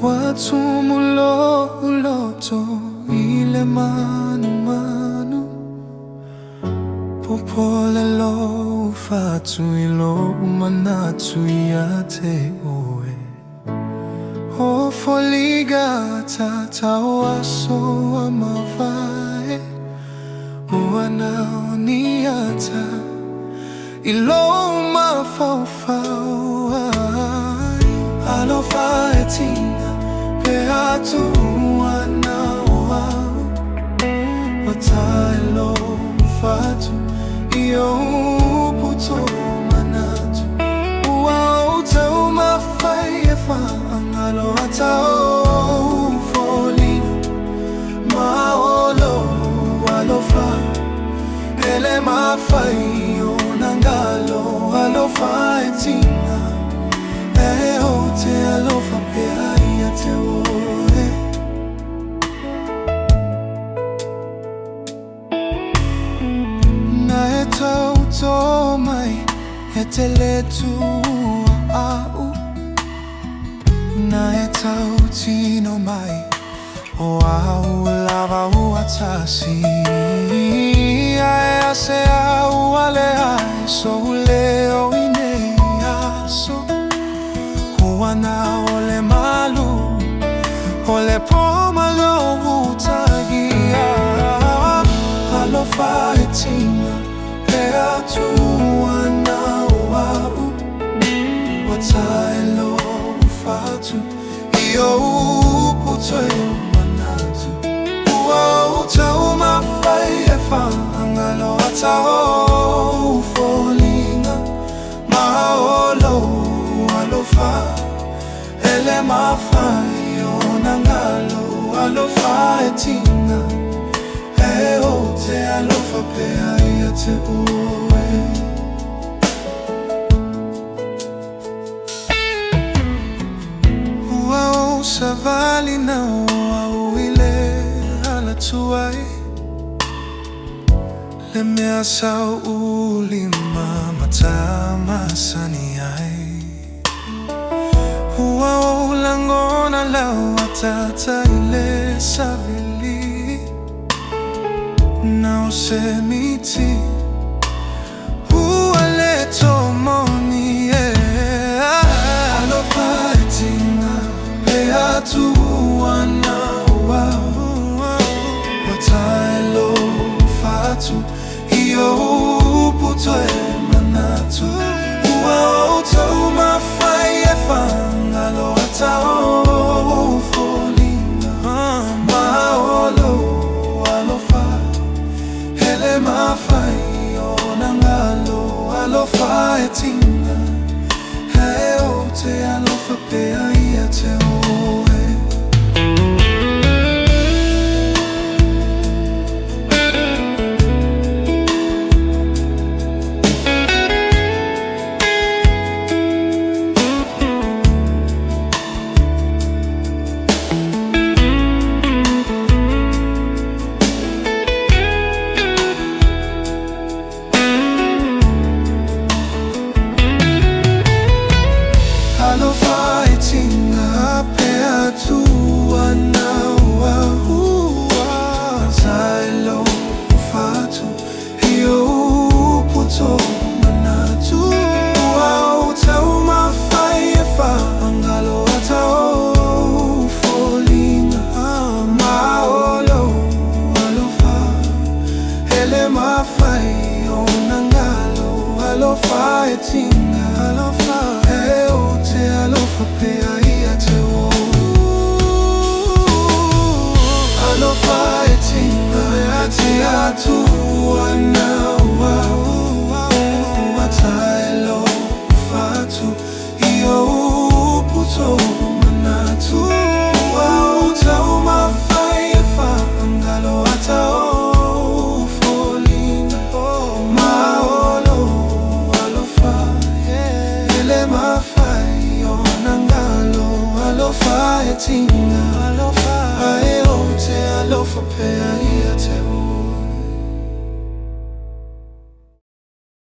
Watumulo uloto ile manu Popole lo ufatu ilo umanatu yate oe O foliga tata waso wa mavae Uanao niata ilo mafaufau Alo faetina peatu uanao Watailo ufatu iyo uputo manatu Uauta umafayefa angalo atao ufolino Maolo alofa ele mafayo nangalo alofa etina Eote alofa pea te oe Na etauto mai eteletu au Na etautino mai o au lava uatasi Ae ase au ale ai so leo ine aso Huana ole malu Ole pomalo utagia Alo faetina peatu anao Watailo ufatu iyo uputoe manatu Uauta umafayefa angalo atao ufolinga Maolo alofa ele mafayo nangalo alofa etina Eote alofa pea te oe Uau savali na uau ile alatuai Le mea sau ulima matama saniai Uau langona lau atata ile savili Nao se miti Uale tomoni Alo faetina peatu anao Watailo fatu iyo uputoe manatu Uauta umafayefa angalo atao ufolinga Maolo alofa ele mafayo nangalo alofa etina Eote alofa pea te oe Alo faetina peatu anao Watailo ufatu iyo uputo manatu Uauta umafayefa angalo atao ufolinga Maolo alofa ele mafayo nangalo alofa etina Eote alofa pea te oe Alofa etina peatu anao Watailo ufatu iyo uputo manatu Uauta umafayefa angalo atao ufolinga Maolo alofa ele mafayo nangalo alofa etina